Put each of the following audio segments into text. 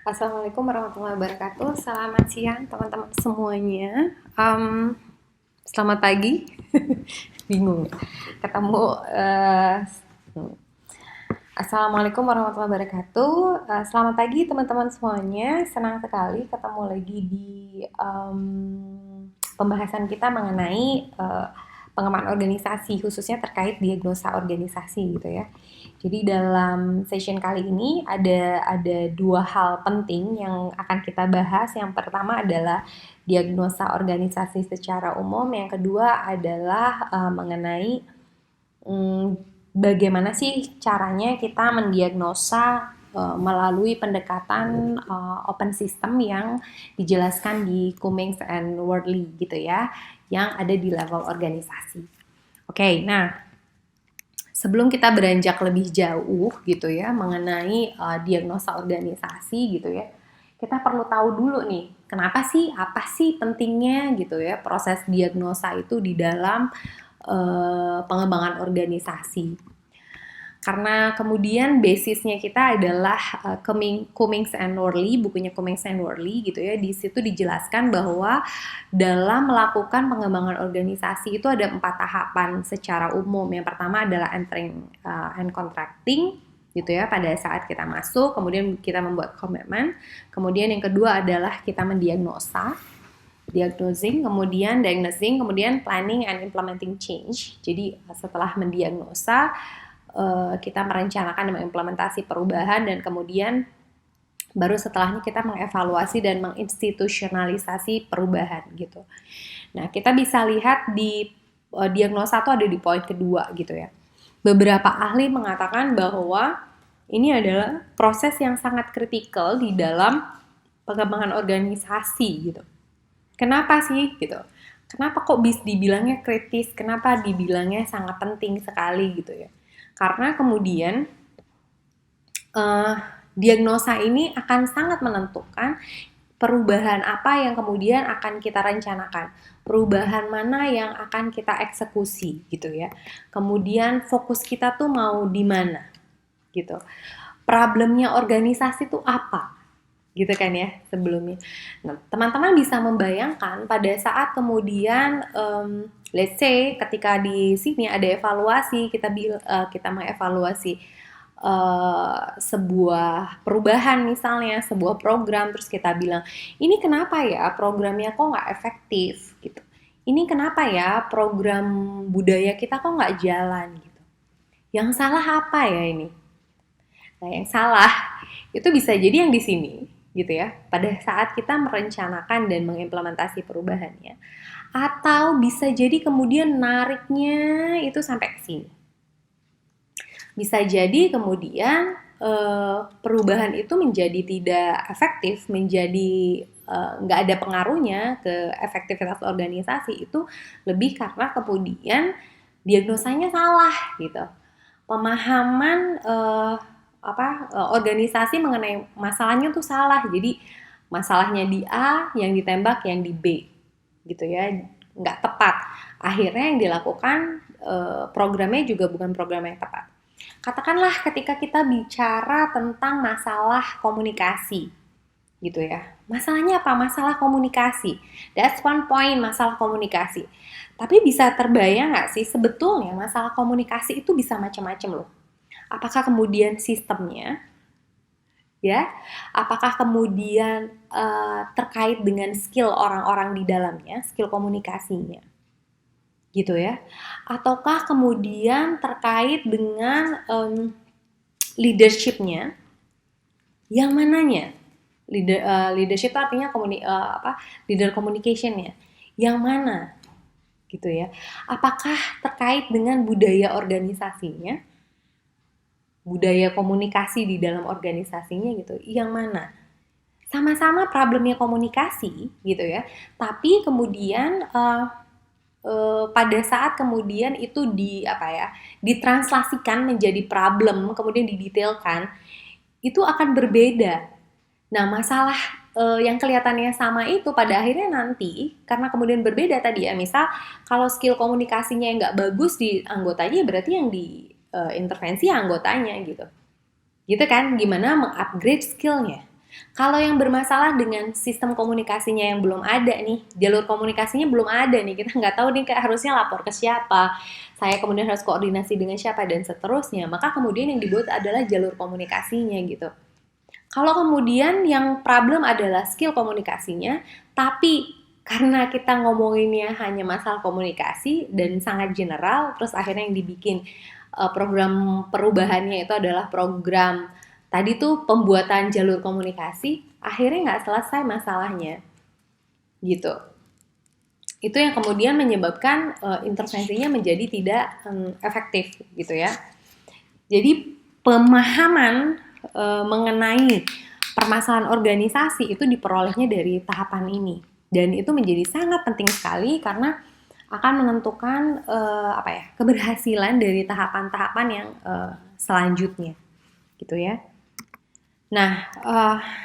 Assalamualaikum warahmatullahi wabarakatuh. Selamat siang teman-teman semuanya. Selamat pagi. Bingung. Ketemu. Assalamualaikum warahmatullahi wabarakatuh. Selamat pagi teman-teman semuanya. Senang sekali ketemu lagi di pembahasan kita mengenai pengembangan organisasi, khususnya terkait diagnosa organisasi gitu ya. Jadi dalam session kali ini ada dua hal penting yang akan kita bahas. Yang pertama adalah diagnosa organisasi secara umum. Yang kedua adalah mengenai bagaimana sih caranya kita mendiagnosa melalui pendekatan open system yang dijelaskan di Cummings and Worley gitu ya, yang ada di level organisasi. Oke, nah sebelum kita beranjak lebih jauh gitu ya mengenai diagnosa organisasi gitu ya, kita perlu tahu dulu nih kenapa sih, apa sih pentingnya gitu ya proses diagnosa itu di dalam pengembangan organisasi. Karena kemudian basisnya kita adalah Cummings and Worley, bukunya Cummings and Worley gitu ya. Di situ dijelaskan bahwa dalam melakukan pengembangan organisasi itu ada 4 tahapan secara umum. Yang pertama adalah entering and contracting gitu ya, pada saat kita masuk, kemudian kita membuat komitmen. Kemudian yang kedua adalah kita mendiagnosa, diagnosing, kemudian diagnosing, kemudian planning and implementing change. Jadi setelah mendiagnosa, kita merencanakan dan mengimplementasi perubahan, dan kemudian baru setelahnya kita mengevaluasi dan menginstitusionalisasi perubahan gitu. Nah, kita bisa lihat di diagnosa itu ada di poin kedua gitu ya. Beberapa ahli mengatakan bahwa ini adalah proses yang sangat kritikal di dalam pengembangan organisasi gitu. Kenapa sih gitu? Kenapa kok bisa dibilangnya kritis? Kenapa dibilangnya sangat penting sekali gitu ya? Karena kemudian diagnosa ini akan sangat menentukan perubahan apa yang kemudian akan kita rencanakan, perubahan mana yang akan kita eksekusi gitu ya. Kemudian fokus kita tuh mau di mana gitu. Problemnya organisasi tuh apa? Gitu kan ya sebelumnya. Nah, teman-teman bisa membayangkan pada saat kemudian let's say ketika di sini ada evaluasi, kita mengevaluasi sebuah perubahan, misalnya sebuah program, terus kita bilang ini kenapa ya programnya kok nggak efektif gitu, ini kenapa ya program budaya kita kok nggak jalan gitu, yang salah apa ya ini. Nah, yang salah itu bisa jadi yang di sini gitu ya, pada saat kita merencanakan dan mengimplementasi perubahannya, atau bisa jadi kemudian nariknya itu sampai ke sini. Bisa jadi kemudian perubahan itu menjadi tidak efektif, menjadi nggak ada pengaruhnya ke efektivitas organisasi, itu lebih karena kemudian diagnosanya salah gitu. Pemahaman organisasi mengenai masalahnya tuh salah. Jadi masalahnya di A, yang ditembak yang di B gitu ya, nggak tepat. Akhirnya yang dilakukan programnya juga bukan program yang tepat. Katakanlah ketika kita bicara tentang masalah komunikasi gitu ya. Masalahnya apa? Masalah komunikasi. That's one point, masalah komunikasi. Tapi bisa terbayang nggak sih sebetulnya masalah komunikasi itu bisa macam-macam loh. Apakah kemudian sistemnya, ya? Apakah kemudian terkait dengan skill orang-orang di dalamnya, skill komunikasinya, gitu ya? Ataukah kemudian terkait dengan leadership-nya, yang mananya? Leadership itu artinya leader communication-nya, yang mana? Gitu ya. Apakah terkait dengan budaya organisasinya, budaya komunikasi di dalam organisasinya gitu, yang mana? Sama-sama problemnya komunikasi gitu ya, tapi kemudian pada saat kemudian itu ditranslasikan menjadi problem, kemudian didetailkan, itu akan berbeda. Nah, masalah yang kelihatannya sama itu pada akhirnya nanti karena kemudian berbeda tadi ya, misal kalau skill komunikasinya yang nggak bagus di anggotanya, berarti yang di intervensi anggotanya gitu kan, gimana mengupgrade skillnya. Kalau yang bermasalah dengan sistem komunikasinya yang belum ada nih, jalur komunikasinya belum ada nih, kita nggak tahu nih harusnya lapor ke siapa, saya kemudian harus koordinasi dengan siapa dan seterusnya, maka kemudian yang dibuat adalah jalur komunikasinya gitu. Kalau kemudian yang problem adalah skill komunikasinya, tapi karena kita ngomonginnya hanya masalah komunikasi dan sangat general, terus akhirnya yang dibikin program perubahannya itu adalah program tadi tuh pembuatan jalur komunikasi, akhirnya nggak selesai masalahnya gitu. Itu yang kemudian menyebabkan intervensinya menjadi tidak efektif gitu ya. Jadi pemahaman mengenai permasalahan organisasi itu diperolehnya dari tahapan ini, dan itu menjadi sangat penting sekali karena akan menentukan keberhasilan dari tahapan-tahapan yang selanjutnya gitu ya. Nah,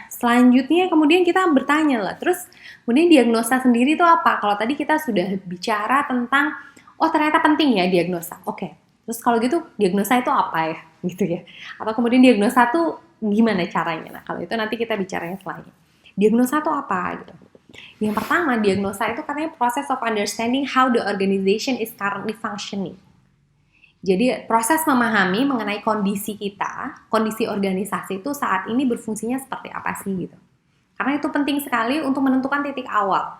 selanjutnya kemudian kita bertanya lah, terus kemudian diagnosa sendiri itu apa? Kalau tadi kita sudah bicara tentang, oh ternyata penting ya diagnosa. Oke, terus kalau gitu diagnosa itu apa ya? Gitu ya. Atau kemudian diagnosa itu gimana caranya? Nah, kalau itu nanti kita bicaranya selanjutnya. Diagnosa itu apa? Gitu. Yang pertama, diagnosa itu katanya process of understanding how the organization is currently functioning. Jadi proses memahami mengenai kondisi kita, kondisi organisasi itu saat ini berfungsinya seperti apa sih gitu. Karena itu penting sekali untuk menentukan titik awal.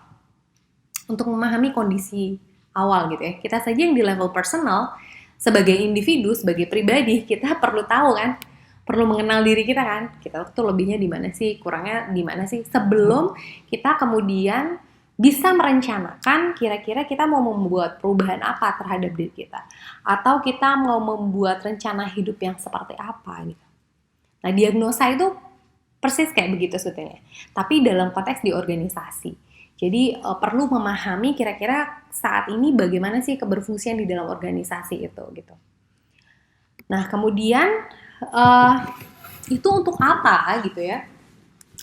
Untuk memahami kondisi awal gitu ya. Kita saja yang di level personal, sebagai individu, sebagai pribadi, kita perlu tahu kan, perlu mengenal diri kita kan. Kita tuh lebihnya di mana sih, kurangnya di mana sih, sebelum kita kemudian bisa merencanakan kira-kira kita mau membuat perubahan apa terhadap diri kita, atau kita mau membuat rencana hidup yang seperti apa gitu. Nah, diagnosa itu persis kayak begitu sebetulnya, tapi dalam konteks di organisasi. Jadi perlu memahami kira-kira saat ini bagaimana sih keberfungsian di dalam organisasi itu gitu. Nah, kemudian itu untuk apa gitu ya?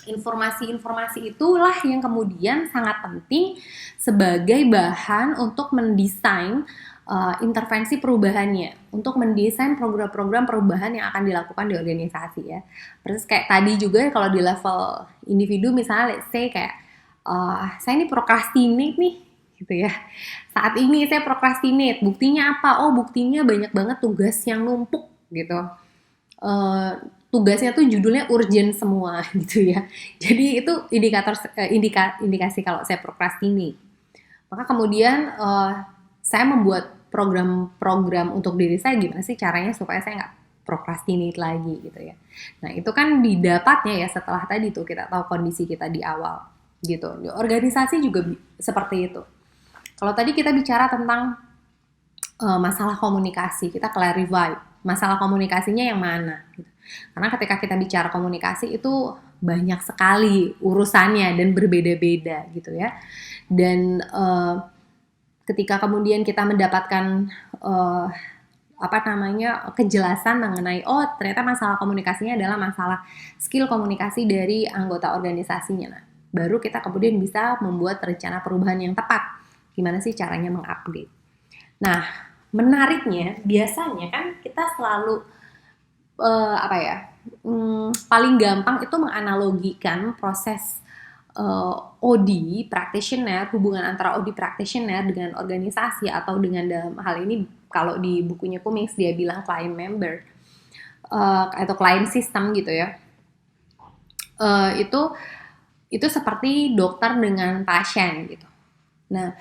Informasi-informasi itulah yang kemudian sangat penting sebagai bahan untuk mendesain intervensi perubahannya, untuk mendesain program-program perubahan yang akan dilakukan di organisasi ya. Terus kayak tadi juga kalau di level individu misalnya let's say kayak saya ini prokrastinate nih gitu ya. Saat ini saya prokrastinate, buktinya apa? Oh, buktinya banyak banget tugas yang numpuk gitu. Tugasnya tuh judulnya urgent semua gitu ya. Jadi itu indikasi kalau saya prokrastinate. Maka kemudian saya membuat program-program untuk diri saya, gimana sih caranya supaya saya nggak prokrastinate lagi gitu ya. Nah, itu kan didapatnya ya setelah tadi tuh kita tahu kondisi kita di awal gitu. Di organisasi juga seperti itu. Kalau tadi kita bicara tentang masalah komunikasi, kita clarify masalah komunikasinya yang mana gitu. Karena ketika kita bicara komunikasi itu banyak sekali urusannya dan berbeda-beda gitu ya. Dan ketika kemudian kita mendapatkan kejelasan mengenai oh ternyata masalah komunikasinya adalah masalah skill komunikasi dari anggota organisasinya. Nah, baru kita kemudian bisa membuat rencana perubahan yang tepat. Gimana sih caranya mengupdate. Nah, menariknya biasanya kan kita selalu paling gampang itu menganalogikan proses OD practitioner, hubungan antara OD practitioner dengan organisasi atau dengan dalam hal ini kalau di bukunya Cummings dia bilang client member atau client system gitu ya. Itu seperti dokter dengan pasien gitu. Nah,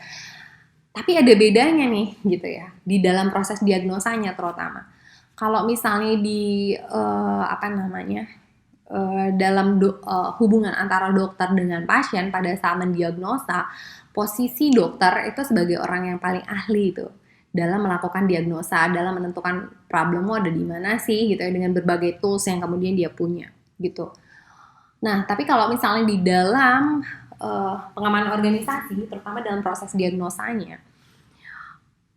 tapi ada bedanya nih gitu ya di dalam proses diagnosanya terutama. Kalau misalnya di dalam hubungan antara dokter dengan pasien pada saat mendiagnosa, posisi dokter itu sebagai orang yang paling ahli itu dalam melakukan diagnosa, dalam menentukan problemmu ada di mana sih gitu ya dengan berbagai tools yang kemudian dia punya gitu. Nah, tapi kalau misalnya di dalam pengembangan organisasi, terutama dalam proses diagnosanya,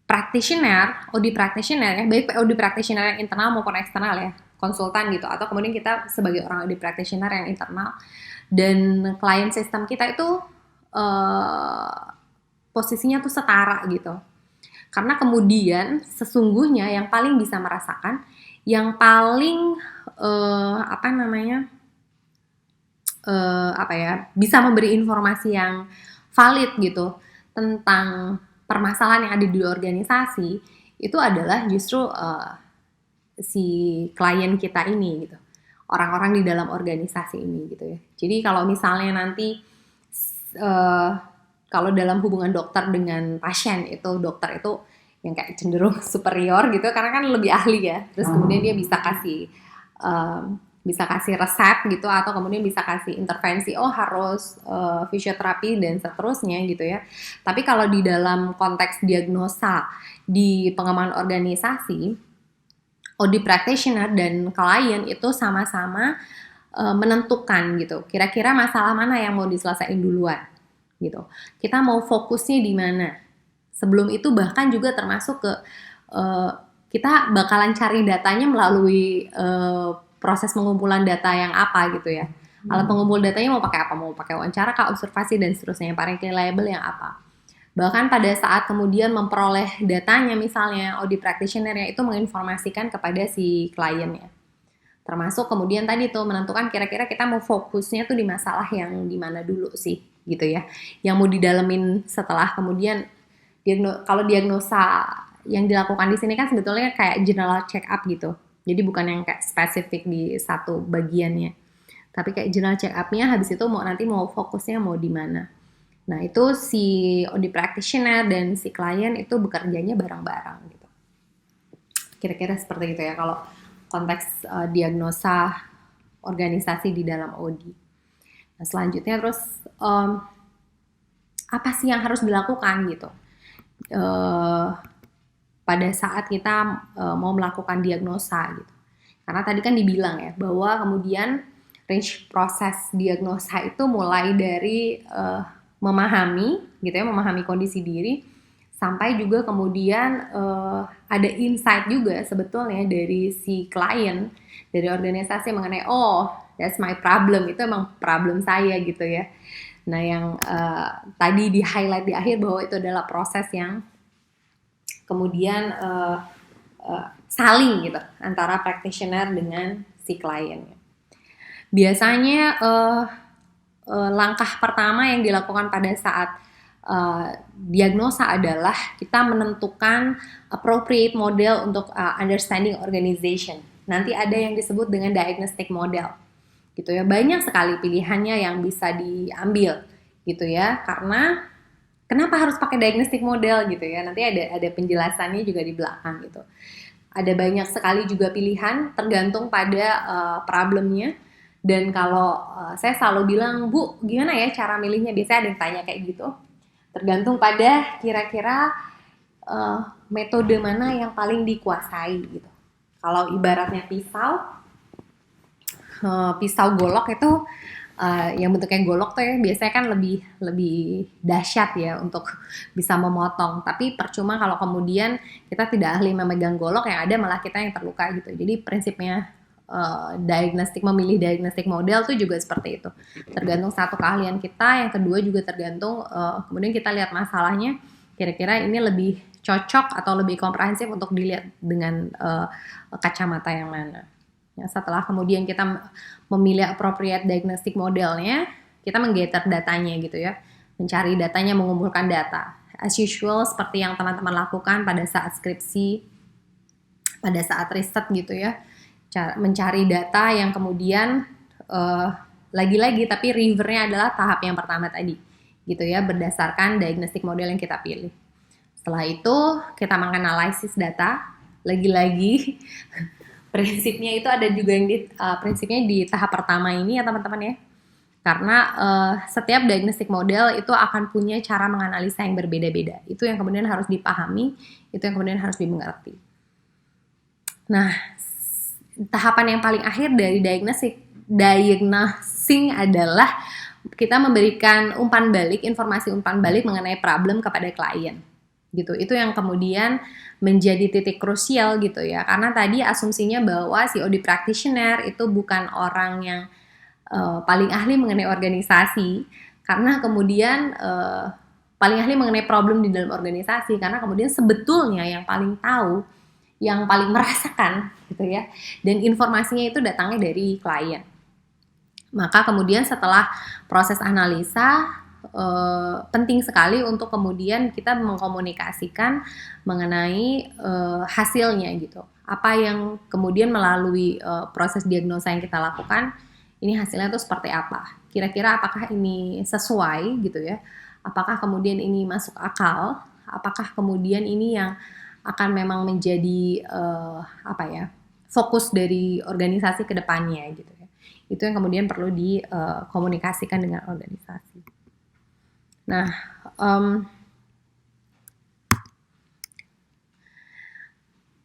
OD practitioner ya, baik OD practitioner yang internal maupun eksternal ya, konsultan gitu, atau kemudian kita sebagai orang OD practitioner yang internal, dan client system kita itu posisinya tuh setara gitu. Karena kemudian sesungguhnya yang paling bisa merasakan, yang paling apa ya, bisa memberi informasi yang valid gitu tentang permasalahan yang ada di organisasi, itu adalah justru si klien kita ini gitu, orang-orang di dalam organisasi ini gitu ya. Jadi kalau misalnya nanti kalau dalam hubungan dokter dengan pasien itu, dokter itu yang kayak cenderung superior gitu karena kan lebih ahli ya, terus kemudian dia bisa kasih resep gitu, atau kemudian bisa kasih intervensi, oh harus fisioterapi dan seterusnya gitu ya. Tapi kalau di dalam konteks diagnosa di pengembangan organisasi, OD practitioner dan klien itu sama-sama menentukan gitu, kira-kira masalah mana yang mau diselesaikan duluan gitu. Kita mau fokusnya di mana. Sebelum itu bahkan juga termasuk ke kita bakalan cari datanya melalui proses pengumpulan data yang apa gitu ya. Alat pengumpul datanya mau pakai apa? Mau pakai wawancara, observasi dan seterusnya. Yang paling reliable yang apa? Bahkan pada saat kemudian memperoleh datanya, misalnya OD practitioner-nya itu menginformasikan kepada si kliennya. Termasuk kemudian tadi tuh menentukan kira-kira kita mau fokusnya tuh di masalah yang di mana dulu sih gitu ya. Yang mau didalemin setelah kemudian kalau diagnosa yang dilakukan di sini kan sebetulnya kayak general check up gitu. Jadi bukan yang kayak spesifik di satu bagiannya. Tapi kayak general check up-nya habis itu nanti mau fokusnya mau di mana. Nah, itu si OD practitioner dan si klien itu bekerjanya bareng-bareng gitu. Kira-kira seperti itu ya kalau konteks diagnosa organisasi di dalam OD. Nah, selanjutnya terus apa sih yang harus dilakukan gitu pada saat kita mau melakukan diagnosa gitu. Karena tadi kan dibilang ya bahwa kemudian range proses diagnosa itu mulai dari memahami gitu ya, memahami kondisi diri, sampai juga kemudian ada insight juga sebetulnya dari si klien, dari organisasi mengenai oh that's my problem, itu emang problem saya gitu ya. Nah yang tadi di highlight di akhir bahwa itu adalah proses yang kemudian saling gitu antara practitioner dengan si kliennya. Biasanya langkah pertama yang dilakukan pada saat diagnosa adalah kita menentukan appropriate model untuk understanding organization. Nanti ada yang disebut dengan diagnostic model, gitu ya. Banyak sekali pilihannya yang bisa diambil, gitu ya. Karena kenapa harus pakai diagnostic model, gitu ya? Nanti ada penjelasannya juga di belakang, gitu. Ada banyak sekali juga pilihan tergantung pada problemnya. Dan kalau saya selalu bilang, Bu, gimana ya cara milihnya? Biasanya ada yang tanya kayak gitu. Tergantung pada kira-kira metode mana yang paling dikuasai gitu. Kalau ibaratnya pisau golok itu yang bentuknya golok tuh ya biasanya kan lebih dahsyat ya untuk bisa memotong. Tapi percuma kalau kemudian kita tidak ahli memegang golok, yang ada malah kita yang terluka gitu. Jadi prinsipnya memilih diagnostic model tuh juga seperti itu. Tergantung satu keahlian kita, yang kedua juga tergantung kemudian kita lihat masalahnya kira-kira ini lebih cocok atau lebih komprehensif untuk dilihat dengan kacamata yang mana. Ya, setelah kemudian kita memilih appropriate diagnostic modelnya, kita menggather datanya gitu ya, mencari datanya, mengumpulkan data. As usual seperti yang teman-teman lakukan pada saat skripsi, pada saat riset gitu ya. Mencari data yang kemudian lagi-lagi tapi rivernya adalah tahap yang pertama tadi gitu ya, berdasarkan diagnostic model yang kita pilih. Setelah itu kita menganalisis data, lagi-lagi prinsipnya itu ada juga yang prinsipnya di tahap pertama ini ya teman-teman ya, karena setiap diagnostic model itu akan punya cara menganalisa yang berbeda-beda. Itu yang kemudian harus dipahami, itu yang kemudian harus dimengerti. Nah, tahapan yang paling akhir dari diagnosing adalah kita memberikan informasi umpan balik mengenai problem kepada klien. Gitu. Itu yang kemudian menjadi titik krusial gitu ya. Karena tadi asumsinya bahwa si OD practitioner itu bukan orang yang paling ahli mengenai organisasi, karena kemudian paling ahli mengenai problem di dalam organisasi, karena kemudian sebetulnya yang paling tahu, yang paling merasakan gitu ya, dan informasinya itu datangnya dari klien. Maka kemudian setelah proses analisa, penting sekali untuk kemudian kita mengkomunikasikan mengenai hasilnya gitu. Apa yang kemudian melalui proses diagnosa yang kita lakukan, ini hasilnya tuh seperti apa? Kira-kira apakah ini sesuai gitu ya? Apakah kemudian ini masuk akal? Apakah kemudian ini yang akan memang menjadi fokus dari organisasi ke depannya gitu ya. Itu yang kemudian perlu dikomunikasikan dengan organisasi. Nah,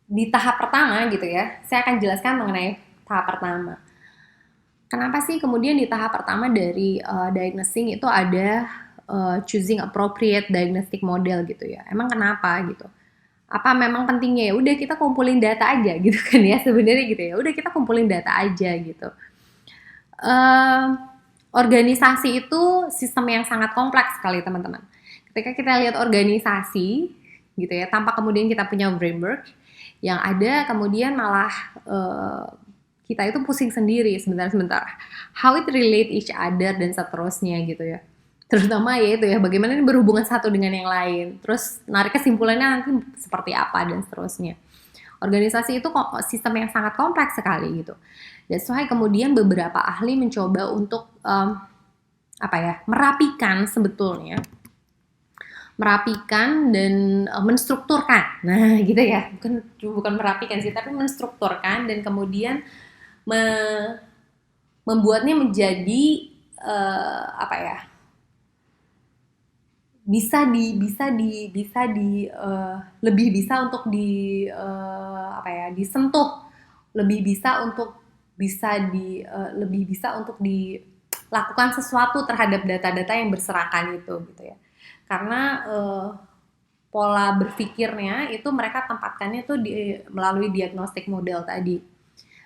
di tahap pertama gitu ya, saya akan jelaskan mengenai tahap pertama. Kenapa sih kemudian di tahap pertama dari diagnosing itu ada choosing appropriate diagnostic model gitu ya? Emang kenapa gitu? Apa memang pentingnya ya udah kita kumpulin data aja gitu kan ya sebenarnya gitu ya? Udah kita kumpulin data aja gitu. Organisasi itu sistem yang sangat kompleks sekali teman-teman. Ketika kita lihat organisasi gitu ya, tanpa kemudian kita punya framework, yang ada kemudian malah kita itu pusing sendiri sebentar-sebentar. How it relate each other dan seterusnya gitu ya. Terutama ya itu ya, bagaimana ini berhubungan satu dengan yang lain. Terus narik kesimpulannya nanti seperti apa dan seterusnya. Organisasi itu sistem yang sangat kompleks sekali gitu. That's why kemudian beberapa ahli mencoba untuk merapikan sebetulnya, merapikan dan menstrukturkan. Nah, gitu ya. Bukan merapikan sih, tapi menstrukturkan dan kemudian membuatnya menjadi lebih bisa untuk disentuh, lebih bisa untuk dilakukan sesuatu terhadap data-data yang berserakan itu gitu ya. Karena pola berpikirnya itu mereka tempatkannya tuh melalui diagnostic model tadi.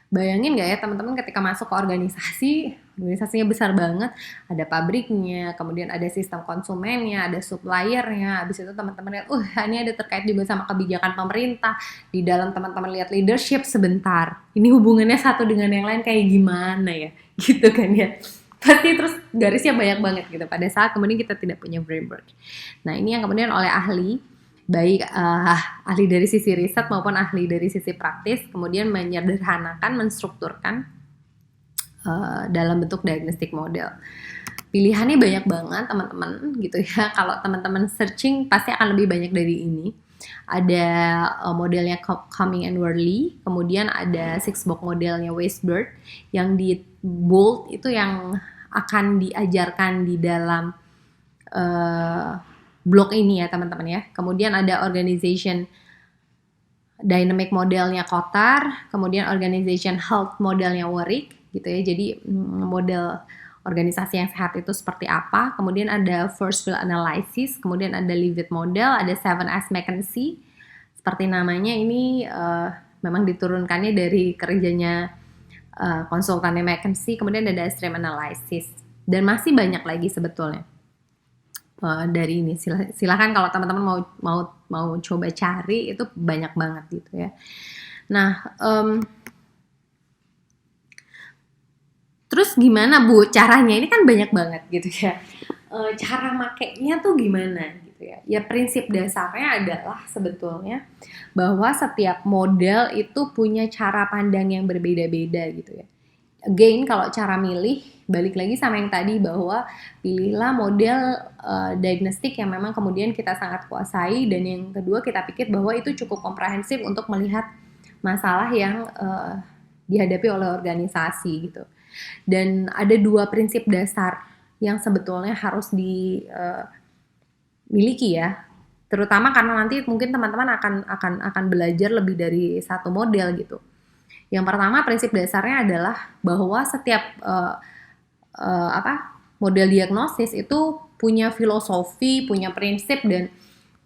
Bayangin gak ya teman-teman ketika masuk ke organisasinya besar banget, ada pabriknya, kemudian ada sistem konsumennya, ada suppliernya, habis itu teman-teman lihat, ini ada terkait juga sama kebijakan pemerintah, di dalam teman-teman lihat leadership sebentar, ini hubungannya satu dengan yang lain kayak gimana ya, gitu kan ya. Pasti terus garisnya banyak banget gitu pada saat kemudian kita tidak punya framework. Nah ini yang kemudian oleh ahli, baik ahli dari sisi riset maupun ahli dari sisi praktis kemudian menyederhanakan, menstrukturkan dalam bentuk diagnostic model. Pilihannya banyak banget teman-teman gitu ya. Kalau teman-teman searching pasti akan lebih banyak dari ini. Ada modelnya Cumming and Worley, kemudian ada 6-box modelnya Weisbord, yang di bold itu yang akan diajarkan di dalam blog ini ya teman-teman ya. Kemudian ada organization dynamic modelnya Kotar, kemudian organization health modelnya Warwick gitu ya. Jadi model organisasi yang sehat itu seperti apa. Kemudian ada first field analysis, kemudian ada Leavitt model, ada 7S McKinsey. Seperti namanya ini memang diturunkannya dari kerjanya konsultannya McKinsey, kemudian ada stream analysis. Dan masih banyak lagi sebetulnya. Dari ini silakan kalau teman-teman mau coba cari, itu banyak banget gitu ya. Nah, terus gimana Bu caranya? Ini kan banyak banget gitu ya. Cara makainya tuh gimana gitu ya? Ya prinsip dasarnya adalah sebetulnya bahwa setiap model itu punya cara pandang yang berbeda-beda gitu ya. Again, kalau cara milih, balik lagi sama yang tadi bahwa pilihlah model diagnostik yang memang kemudian kita sangat kuasai, dan yang kedua kita pikir bahwa itu cukup komprehensif untuk melihat masalah yang dihadapi oleh organisasi gitu. Dan ada 2 prinsip dasar yang sebetulnya harus dimiliki ya, terutama karena nanti mungkin teman-teman akan belajar lebih dari satu model gitu. Yang pertama prinsip dasarnya adalah bahwa setiap model diagnosis itu punya filosofi, punya prinsip, dan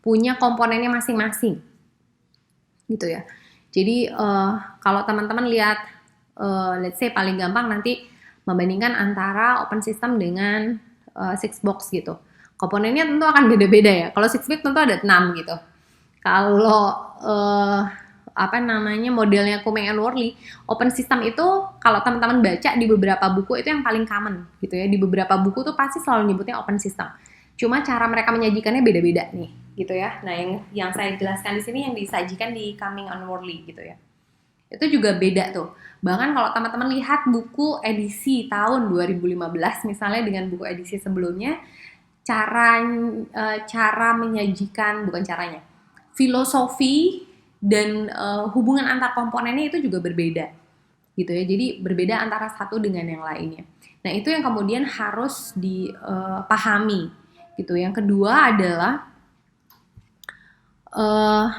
punya komponennya masing-masing gitu ya. Jadi kalau teman-teman lihat let's say paling gampang nanti membandingkan antara open system dengan 6-box gitu. Komponennya tentu akan beda-beda ya. Kalau 6-box tentu ada 6 gitu. Kalau modelnya Kumeng and Worley, open system itu kalau teman-teman baca di beberapa buku itu yang paling common gitu ya. Di beberapa buku tuh pasti selalu nyebutnya open system. Cuma cara mereka menyajikannya beda-beda nih gitu ya. Nah, yang saya jelaskan di sini yang disajikan di Kumeng and Worley gitu ya. Itu juga beda tuh. Bahkan kalau teman-teman lihat buku edisi tahun 2015 misalnya dengan buku edisi sebelumnya, cara menyajikan, bukan caranya, filosofi dan hubungan antar komponennya itu juga berbeda gitu ya. Jadi berbeda antara satu dengan yang lainnya. Nah, itu yang kemudian harus dipahami gitu. Yang kedua adalah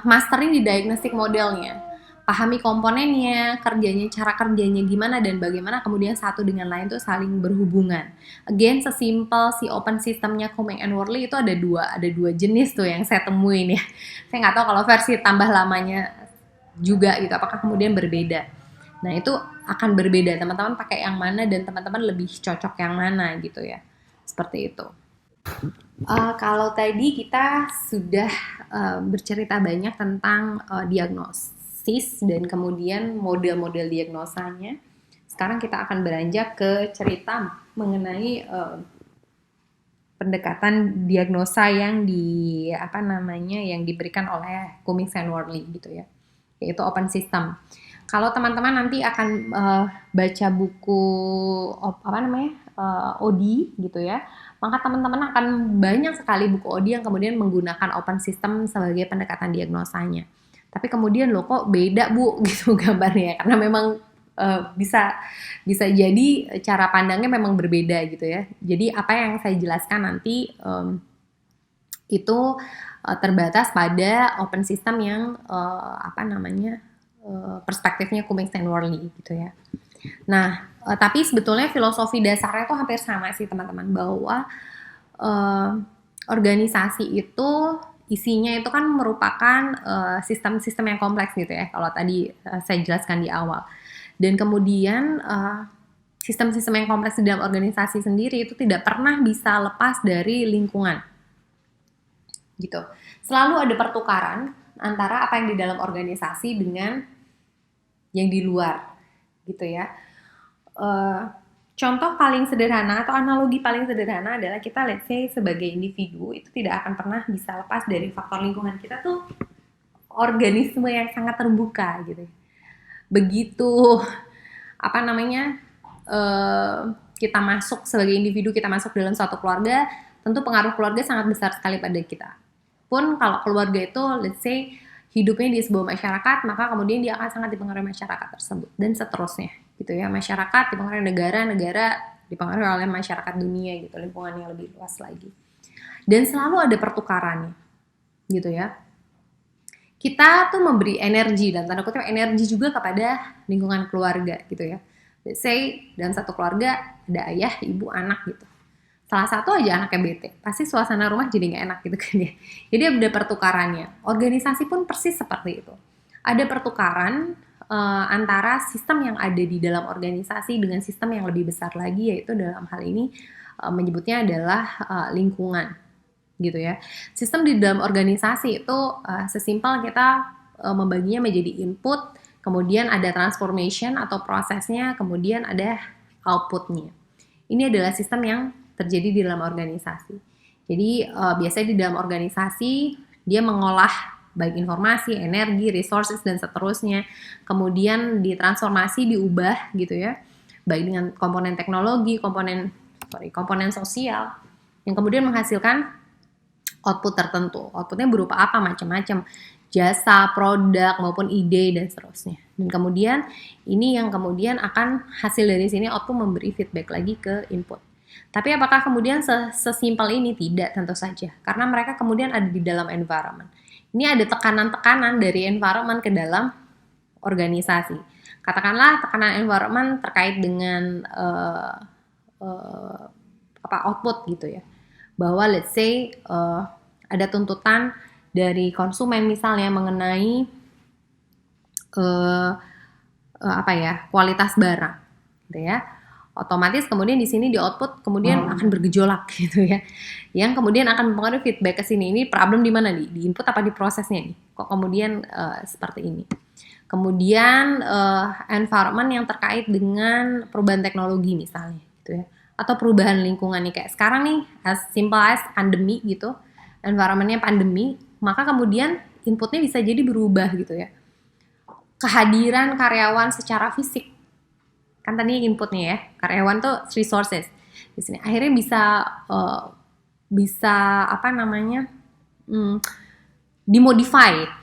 mastering di diagnostic modelnya. Pahami komponennya, cara kerjanya gimana, dan bagaimana kemudian satu dengan lain tuh saling berhubungan. Again, sesimpel si open systemnya Kumeng and Worley itu ada dua jenis tuh yang saya temuin ya. Saya nggak tahu kalau versi tambah lamanya juga gitu, apakah kemudian berbeda. Nah, itu akan berbeda, teman-teman pakai yang mana dan teman-teman lebih cocok yang mana gitu ya. Seperti itu. Kalau tadi kita sudah bercerita banyak tentang diagnosis dan kemudian model-model diagnosanya. Sekarang kita akan beranjak ke cerita mengenai pendekatan diagnosa yang diberikan oleh Kumeng and Worley gitu ya, yaitu open system. Kalau teman-teman nanti akan baca buku ODI gitu ya, maka teman-teman akan banyak sekali buku ODI yang kemudian menggunakan open system sebagai pendekatan diagnosanya. Tapi kemudian loh kok beda Bu gitu gambarnya, karena memang bisa jadi cara pandangnya memang berbeda gitu ya. Jadi apa yang saya jelaskan nanti itu terbatas pada open system yang perspektifnya Kumeng and Worley gitu ya. Nah, tapi sebetulnya filosofi dasarnya itu hampir sama sih teman-teman, bahwa organisasi itu isinya itu kan merupakan sistem-sistem yang kompleks gitu ya, kalau tadi saya jelaskan di awal. Dan kemudian sistem-sistem yang kompleks di dalam organisasi sendiri itu tidak pernah bisa lepas dari lingkungan gitu. Selalu ada pertukaran antara apa yang di dalam organisasi dengan yang di luar gitu ya. Contoh paling sederhana atau analogi paling sederhana adalah kita let's say sebagai individu itu tidak akan pernah bisa lepas dari faktor lingkungan. Kita tuh organisme yang sangat terbuka gitu. Begitu kita masuk sebagai individu, kita masuk dalam suatu keluarga, tentu pengaruh keluarga sangat besar sekali pada kita. Pun kalau keluarga itu let's say hidupnya di sebuah masyarakat, maka kemudian dia akan sangat dipengaruhi masyarakat tersebut dan seterusnya gitu ya. Masyarakat dipengaruhi negara dipengaruhi oleh masyarakat dunia gitu, lingkungan yang lebih luas lagi. Dan selalu ada pertukarannya gitu ya. Kita tuh memberi energi, dan tanda kutip energi juga kepada lingkungan keluarga gitu ya. Let's say dalam satu keluarga ada ayah, ibu, anak gitu. Salah satu aja anaknya bete, pasti suasana rumah jadi gak enak gitu kan ya. Jadi ada pertukarannya. Organisasi pun persis seperti itu. Ada pertukaran antara sistem yang ada di dalam organisasi dengan sistem yang lebih besar lagi, yaitu dalam hal ini menyebutnya adalah lingkungan gitu ya. Sistem di dalam organisasi itu sesimpel kita membaginya menjadi input, kemudian ada transformation atau prosesnya, kemudian ada outputnya. Ini adalah sistem yang terjadi di dalam organisasi. Jadi biasanya di dalam organisasi dia mengolah baik informasi, energi, resources dan seterusnya, kemudian ditransformasi, diubah gitu ya, baik dengan komponen teknologi, komponen sosial, yang kemudian menghasilkan output tertentu. Outputnya berupa apa? Macam-macam, jasa, produk maupun ide dan seterusnya. Dan kemudian ini yang kemudian akan hasil dari sini output memberi feedback lagi ke input. Tapi apakah kemudian sesimpel ini? Tidak, tentu saja. Karena mereka kemudian ada di dalam environment. Ini ada tekanan-tekanan dari environment ke dalam organisasi. Katakanlah tekanan environment terkait dengan output gitu ya. Bahwa let's say ada tuntutan dari konsumen misalnya mengenai kualitas barang gitu ya. Otomatis kemudian di sini di output kemudian akan bergejolak gitu ya, yang kemudian akan mempengaruhi feedback ke sini. Ini problem di mana nih? Di input apa di prosesnya nih? Kok kemudian seperti ini? Kemudian environment yang terkait dengan perubahan teknologi misalnya gitu ya. Atau perubahan lingkungan nih, kayak sekarang nih as simple as pandemi gitu. Environmentnya pandemi, maka kemudian inputnya bisa jadi berubah gitu ya. Kehadiran karyawan secara fisik, kan tadi inputnya ya, karyawan tuh resources di sini. Akhirnya bisa apa namanya, dimodify.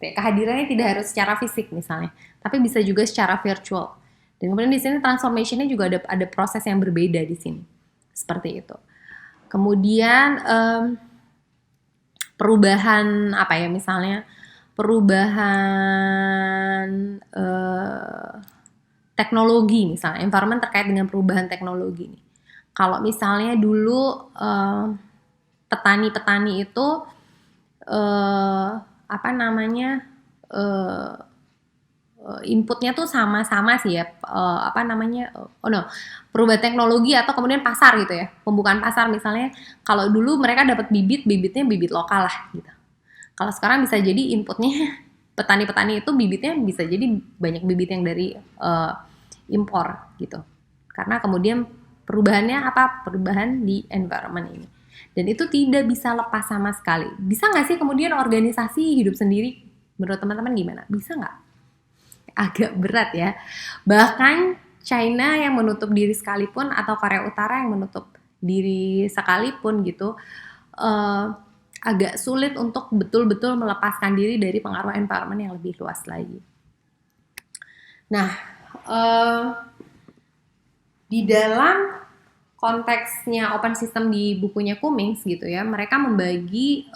Kehadirannya tidak harus secara fisik misalnya, tapi bisa juga secara virtual. Dan kemudian di sini transformation-nya juga ada proses yang berbeda di sini, seperti itu. Kemudian perubahan apa ya, misalnya perubahan teknologi, misalnya environment terkait dengan perubahan teknologi. Kalau misalnya dulu petani-petani itu apa namanya, inputnya tuh sama-sama sih ya, apa namanya, perubahan teknologi atau kemudian pasar gitu ya, pembukaan pasar misalnya. Kalau dulu mereka dapat bibitnya bibit lokal lah gitu. Kalau sekarang bisa jadi inputnya petani-petani itu bibitnya bisa jadi banyak bibit yang dari impor gitu. Karena kemudian perubahannya apa? Perubahan di environment ini. Dan itu tidak bisa lepas sama sekali. Bisa nggak sih kemudian organisasi hidup sendiri? Menurut teman-teman gimana? Bisa nggak? Agak berat ya. Bahkan China yang menutup diri sekalipun, atau Korea Utara yang menutup diri sekalipun gitu, agak sulit untuk betul-betul melepaskan diri dari pengaruh environment yang lebih luas lagi. Nah, di dalam konteksnya open system di bukunya Cummings gitu ya, mereka membagi,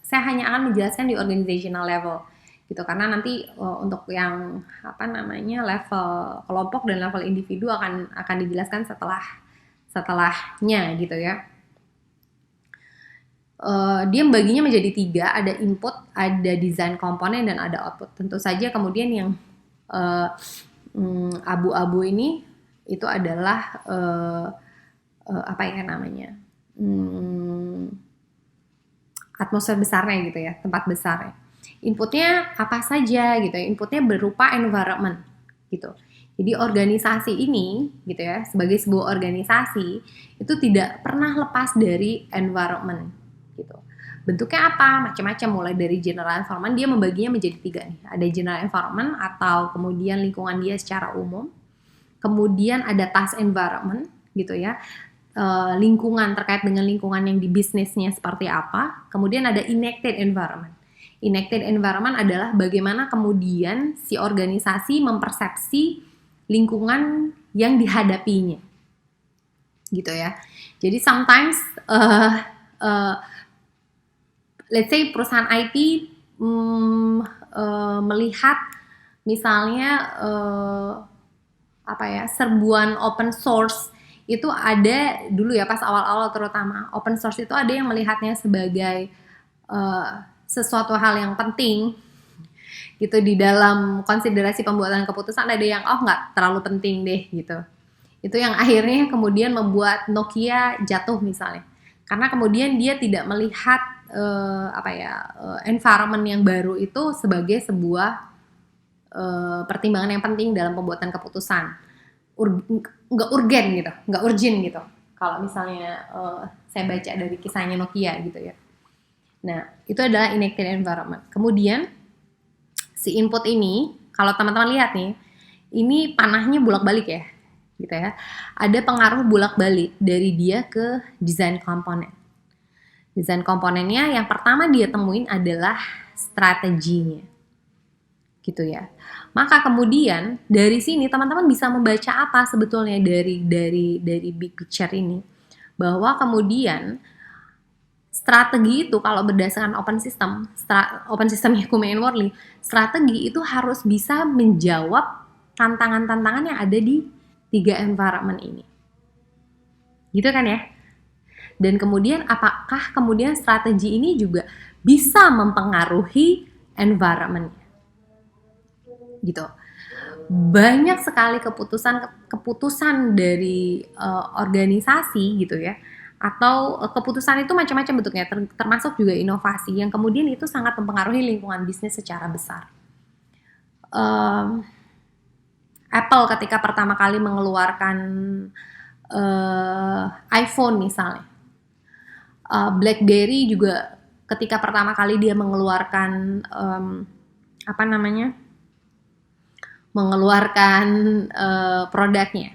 saya hanya akan menjelaskan di organizational level gitu, karena nanti untuk yang apa namanya level kelompok dan level individu akan dijelaskan setelahnya gitu ya. Dia membaginya menjadi 3, ada input, ada design komponen, dan ada output. Tentu saja kemudian yang abu-abu ini itu adalah apa ya namanya, atmosfer besarnya gitu ya, tempat besarnya. Inputnya apa saja gitu ya, inputnya berupa environment gitu. Jadi organisasi ini gitu ya, sebagai sebuah organisasi itu tidak pernah lepas dari environment gitu. Bentuknya apa? Macam-macam, mulai dari general environment, dia membaginya menjadi 3 nih. Ada general environment atau kemudian lingkungan dia secara umum. Kemudian ada task environment gitu ya, lingkungan terkait dengan lingkungan yang di bisnisnya seperti apa. Kemudian ada enacted environment. Enacted environment adalah bagaimana kemudian si organisasi mempersepsi lingkungan yang dihadapinya gitu ya. Jadi sometimes let's say perusahaan IT melihat misalnya apa ya, serbuan open source itu ada dulu ya, pas awal-awal terutama open source itu ada yang melihatnya sebagai sesuatu hal yang penting gitu di dalam konsiderasi pembuatan keputusan. Ada yang nggak terlalu penting deh gitu. Itu yang akhirnya kemudian membuat Nokia jatuh misalnya, karena kemudian dia tidak melihat environment yang baru itu sebagai sebuah pertimbangan yang penting dalam pembuatan keputusan. Nggak urgen gitu, nggak urgent gitu. Kalau misalnya saya baca dari kisahnya Nokia gitu ya. Nah, itu adalah enacted environment. Kemudian si input ini, kalau teman-teman lihat nih, ini panahnya bolak-balik ya, gitu ya. Ada pengaruh bolak-balik dari dia ke desain komponen. Desain komponennya yang pertama dia temuin adalah strateginya, gitu ya. Maka kemudian dari sini teman-teman bisa membaca apa sebetulnya dari big picture ini, bahwa kemudian strategi itu kalau berdasarkan open system Cummings and Worley, strategi itu harus bisa menjawab tantangan-tantangan yang ada di 3 environment ini, gitu kan ya. Dan kemudian apakah kemudian strategi ini juga bisa mempengaruhi environment gitu. Banyak sekali keputusan dari organisasi gitu ya, atau keputusan itu macam-macam bentuknya, termasuk juga inovasi yang kemudian itu sangat mempengaruhi lingkungan bisnis secara besar. um, Apple ketika pertama kali mengeluarkan iPhone misalnya, BlackBerry juga ketika pertama kali dia mengeluarkan produknya,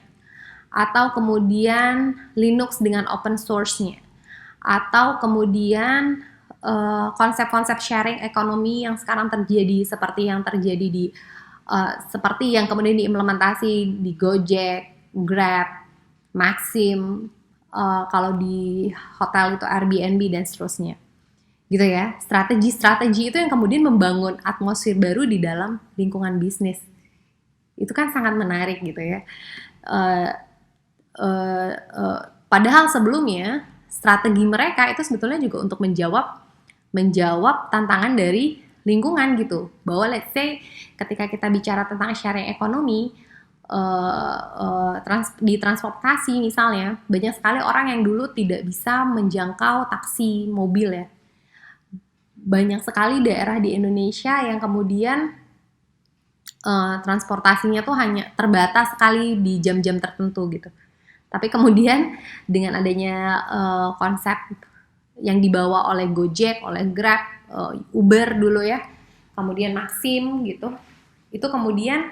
atau kemudian Linux dengan open source-nya, atau kemudian konsep-konsep sharing ekonomi yang sekarang terjadi seperti yang terjadi di seperti yang kemudian diimplementasi di Gojek, Grab, Maxim, kalau di hotel itu Airbnb dan seterusnya, gitu ya. Strategi-strategi itu yang kemudian membangun atmosfer baru di dalam lingkungan bisnis. Itu kan sangat menarik gitu ya. Padahal sebelumnya strategi mereka itu sebetulnya juga untuk menjawab tantangan dari lingkungan gitu. Bahwa let's say ketika kita bicara tentang sharing ekonomi, di transportasi misalnya, banyak sekali orang yang dulu tidak bisa menjangkau taksi, mobil ya. Banyak sekali daerah di Indonesia yang kemudian transportasinya tuh hanya terbatas sekali di jam-jam tertentu gitu. Tapi kemudian dengan adanya konsep yang dibawa oleh Gojek, oleh Grab, Uber dulu ya, kemudian Maxim gitu, itu kemudian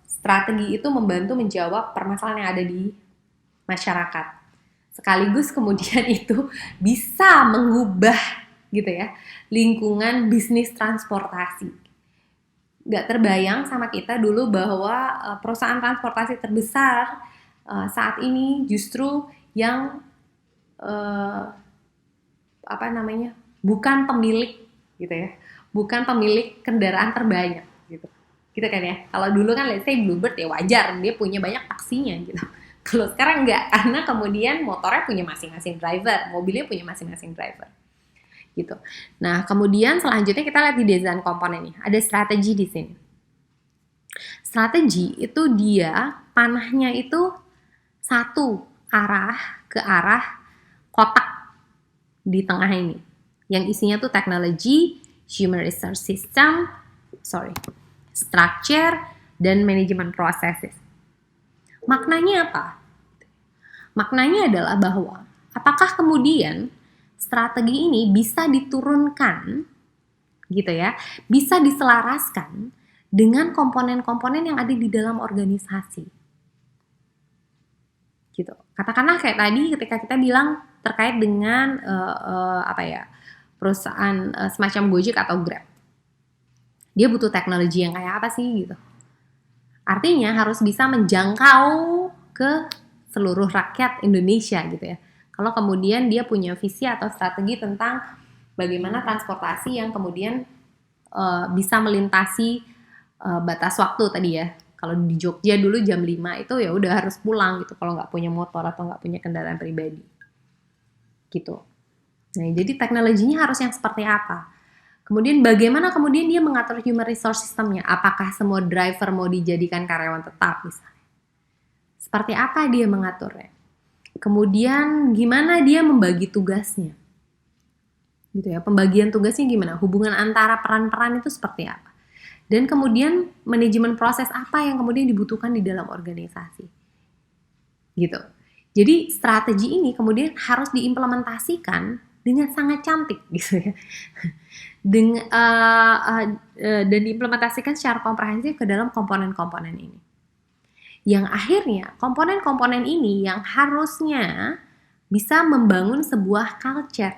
strategi itu membantu menjawab permasalahan yang ada di masyarakat. Sekaligus kemudian itu bisa mengubah gitu ya lingkungan bisnis transportasi. Gak terbayang sama kita dulu bahwa perusahaan transportasi terbesar saat ini justru yang bukan pemilik gitu ya, bukan pemilik kendaraan terbanyak gitu kan ya. Kalau dulu kan let's say Bluebird ya wajar dia punya banyak taksinya gitu. Kalau sekarang enggak, karena kemudian motornya punya masing-masing driver, mobilnya punya masing-masing driver gitu. Nah kemudian selanjutnya kita lihat di desain komponen nih, ada strategi di sini. Strategi itu dia panahnya itu satu arah ke arah kotak di tengah ini, yang isinya tuh teknologi, human resource system, structure, dan manajemen processes. Maknanya apa? Maknanya adalah bahwa apakah kemudian strategi ini bisa diturunkan gitu ya, bisa diselaraskan dengan komponen-komponen yang ada di dalam organisasi. Gitu. Katakanlah kayak tadi ketika kita bilang terkait dengan perusahaan semacam Gojek atau Grab. Dia butuh teknologi yang kayak apa sih gitu. Artinya harus bisa menjangkau ke seluruh rakyat Indonesia gitu ya. Kalau kemudian dia punya visi atau strategi tentang bagaimana transportasi yang kemudian bisa melintasi batas waktu tadi ya. Kalau di Jogja dulu jam 5 itu ya udah harus pulang gitu kalau nggak punya motor atau nggak punya kendaraan pribadi. Gitu. Nah, jadi teknologinya harus yang seperti apa? Kemudian bagaimana kemudian dia mengatur human resource systemnya? Apakah semua driver mau dijadikan karyawan tetap misalnya? Seperti apa dia mengaturnya? Kemudian gimana dia membagi tugasnya? Gitu ya, pembagian tugasnya gimana? Hubungan antara peran-peran itu seperti apa? Dan kemudian manajemen proses apa yang kemudian dibutuhkan di dalam organisasi. Gitu. Jadi strategi ini kemudian harus diimplementasikan dengan sangat cantik gitu ya. Dan diimplementasikan secara komprehensif ke dalam komponen-komponen ini. Yang akhirnya komponen-komponen ini yang harusnya bisa membangun sebuah culture.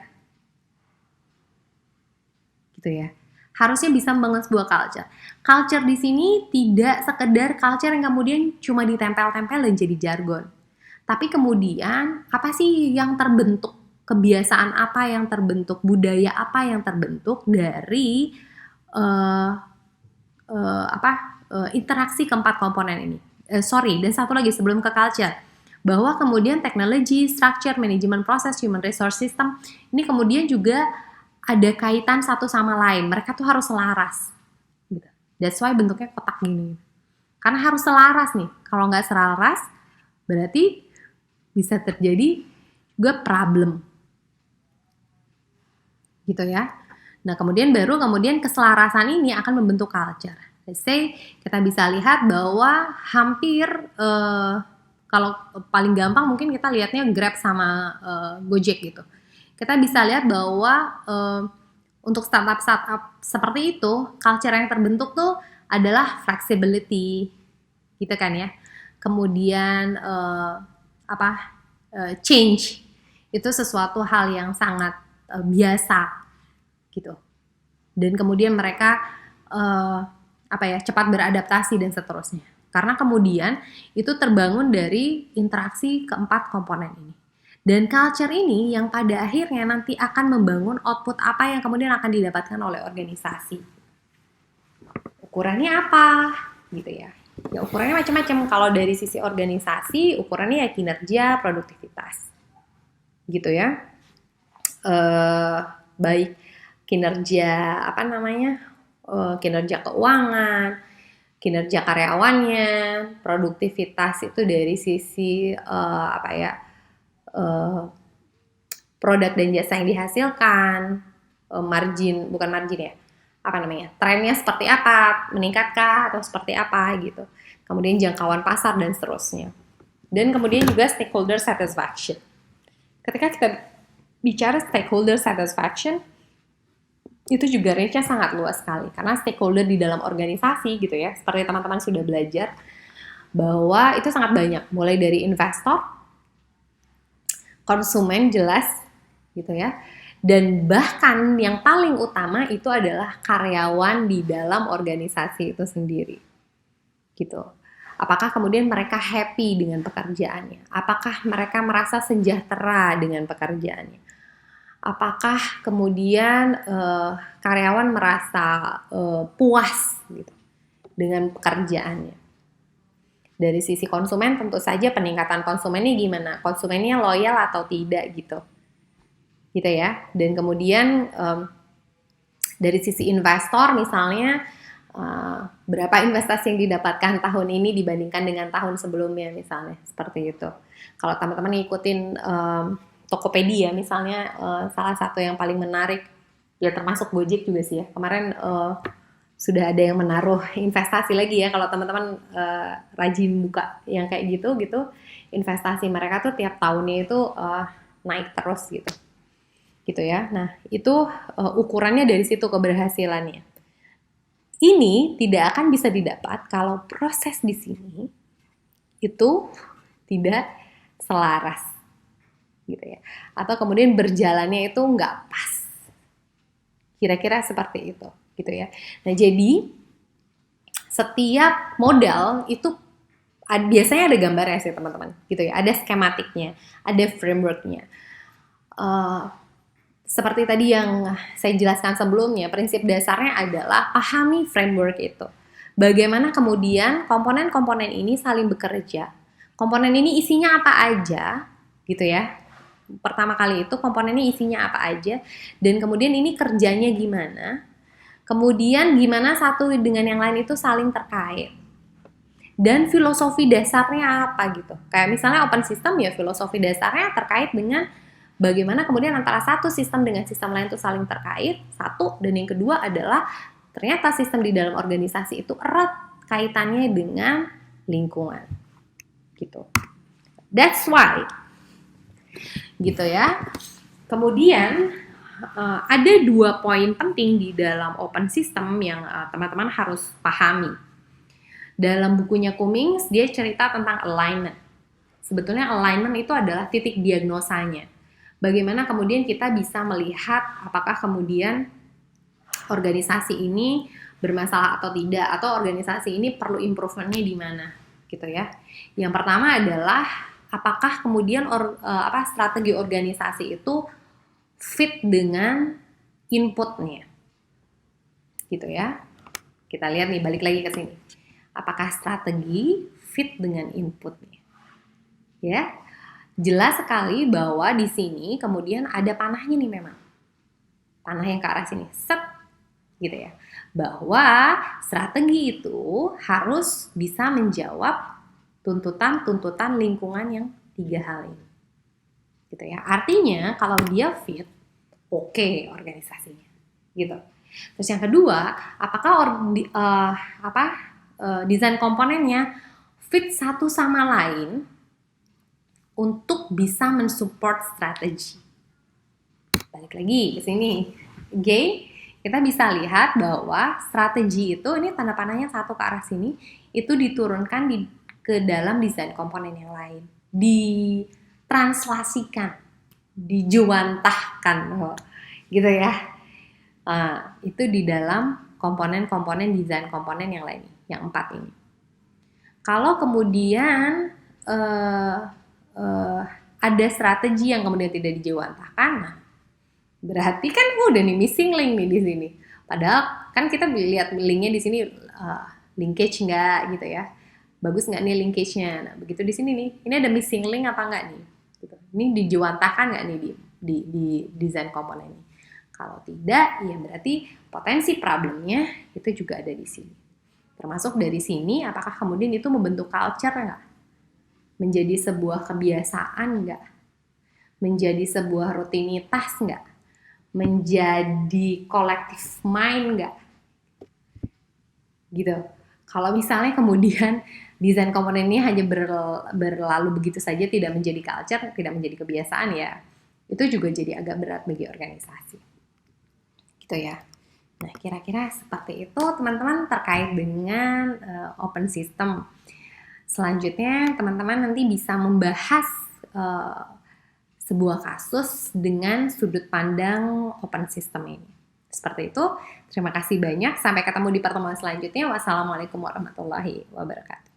Gitu ya. Harusnya bisa membangun sebuah culture. Culture di sini tidak sekedar culture yang kemudian cuma ditempel-tempel dan jadi jargon. Tapi kemudian apa sih yang terbentuk? Kebiasaan apa yang terbentuk? Budaya apa yang terbentuk dari interaksi keempat komponen ini? Dan satu lagi sebelum ke culture, bahwa kemudian teknologi, structure, manajemen proses, human resource system ini kemudian juga ada kaitan satu sama lain. Mereka tuh harus selaras. Gitu. That's why bentuknya kotak gini. Karena harus selaras nih. Kalau nggak selaras, berarti bisa terjadi juga problem. Gitu ya. Nah, kemudian keselarasan ini akan membentuk culture. Let's say kita bisa lihat bahwa hampir kalau paling gampang mungkin kita lihatnya Grab sama Gojek gitu. Kita bisa lihat bahwa untuk startup seperti itu, culture yang terbentuk tuh adalah flexibility, gitu kan ya. Kemudian change itu sesuatu hal yang sangat biasa, gitu. Dan kemudian mereka cepat beradaptasi dan seterusnya. Karena kemudian itu terbangun dari interaksi keempat komponen ini. Dan culture ini yang pada akhirnya nanti akan membangun output apa yang kemudian akan didapatkan oleh organisasi. Ukurannya apa? Gitu ya. Ya ukurannya macam-macam. Kalau dari sisi organisasi, ukurannya ya kinerja, produktivitas. Gitu ya. Baik kinerja kinerja keuangan, kinerja karyawannya, produktivitas itu dari sisi produk dan jasa yang dihasilkan, trennya seperti apa, meningkatkah atau seperti apa gitu. Kemudian jangkauan pasar dan seterusnya. Dan kemudian juga stakeholder satisfaction. Ketika kita bicara stakeholder satisfaction, itu juga range-nya sangat luas sekali. Karena stakeholder di dalam organisasi gitu ya, seperti teman-teman sudah belajar, bahwa itu sangat banyak. Mulai dari investor, konsumen jelas gitu ya. Dan bahkan yang paling utama itu adalah karyawan di dalam organisasi itu sendiri. Gitu. Apakah kemudian mereka happy dengan pekerjaannya? Apakah mereka merasa sejahtera dengan pekerjaannya? Apakah kemudian karyawan merasa puas gitu dengan pekerjaannya? Dari sisi konsumen tentu saja peningkatan konsumennya gimana? Konsumennya loyal atau tidak gitu ya. Dan kemudian dari sisi investor misalnya berapa investasi yang didapatkan tahun ini dibandingkan dengan tahun sebelumnya misalnya seperti itu. Kalau teman-teman ngikutin Tokopedia misalnya salah satu yang paling menarik ya termasuk Gojek juga sih ya. Kemarin sudah ada yang menaruh investasi lagi ya kalau teman-teman rajin buka yang kayak gitu investasi mereka tuh tiap tahunnya itu naik terus gitu ya. Nah itu ukurannya dari situ keberhasilannya. Ini tidak akan bisa didapat kalau proses di sini itu tidak selaras gitu ya. Atau kemudian berjalannya itu nggak pas. Kira-kira seperti itu gitu ya. Nah jadi setiap modal itu biasanya ada gambarnya sih teman-teman gitu ya. Ada skematiknya, ada frameworknya. Seperti tadi yang saya jelaskan sebelumnya, prinsip dasarnya adalah pahami framework itu. Bagaimana kemudian komponen-komponen ini saling bekerja. Komponen ini isinya apa aja, gitu ya. Pertama kali itu komponen ini isinya apa aja, dan kemudian ini kerjanya gimana. Kemudian gimana satu dengan yang lain itu saling terkait. Dan filosofi dasarnya apa gitu. Kayak misalnya open system ya filosofi dasarnya terkait dengan bagaimana kemudian antara satu sistem dengan sistem lain itu saling terkait, satu, dan yang kedua adalah ternyata sistem di dalam organisasi itu erat kaitannya dengan lingkungan. Gitu. That's why. Gitu ya. Kemudian ada 2 poin penting di dalam open system yang teman-teman harus pahami. Dalam bukunya Cummings, dia cerita tentang alignment. Sebetulnya alignment itu adalah titik diagnosanya. Bagaimana kemudian kita bisa melihat apakah kemudian organisasi ini bermasalah atau tidak, atau organisasi ini perlu improvement-nya di mana, gitu ya. Yang pertama adalah apakah kemudian strategi organisasi itu fit dengan inputnya, gitu ya. Kita lihat nih, balik lagi ke sini. Apakah strategi fit dengan inputnya, ya? Jelas sekali bahwa di sini kemudian ada panahnya nih memang. Panah yang ke arah sini. Set. Gitu ya. Bahwa strategi itu harus bisa menjawab tuntutan-tuntutan lingkungan yang 3 hal ini. Gitu ya. Artinya kalau dia fit, oke organisasinya. Gitu. Terus yang kedua, apakah desain komponennya fit satu sama lain untuk bisa mensupport strategi. Balik lagi ke sini. Again, kita bisa lihat bahwa strategi itu, ini tanda panahnya satu ke arah sini, itu diturunkan ke dalam desain komponen yang lain. Ditranslasikan, dijuantahkan, gitu ya. Itu di dalam komponen-komponen desain komponen yang lain, yang 4 ini. Kalau kemudian ada strategi yang kemudian tidak dijuantahkan, nah, berarti kan udah nih missing link nih di sini. Padahal kan kita lihat linknya di sini linkage nggak gitu ya, bagus nggak nih linkage-nya. Nah begitu di sini nih, ini ada missing link apa nggak nih? Gitu. Ini dijuantahkan nggak nih di desain komponen ini? Kalau tidak, ya berarti potensi problemnya itu juga ada di sini. Termasuk dari sini, apakah kemudian itu membentuk culture nggak? Menjadi sebuah kebiasaan nggak? Menjadi sebuah rutinitas nggak? Menjadi collective mind nggak? Gitu. Kalau misalnya kemudian desain komponen ini hanya berlalu begitu saja, tidak menjadi culture, tidak menjadi kebiasaan, ya itu juga jadi agak berat bagi organisasi. Gitu ya. Nah, kira-kira seperti itu teman-teman terkait dengan open system. Selanjutnya teman-teman nanti bisa membahas sebuah kasus dengan sudut pandang open system ini. Seperti itu. Terima kasih banyak. Sampai ketemu di pertemuan selanjutnya. Wassalamualaikum warahmatullahi wabarakatuh.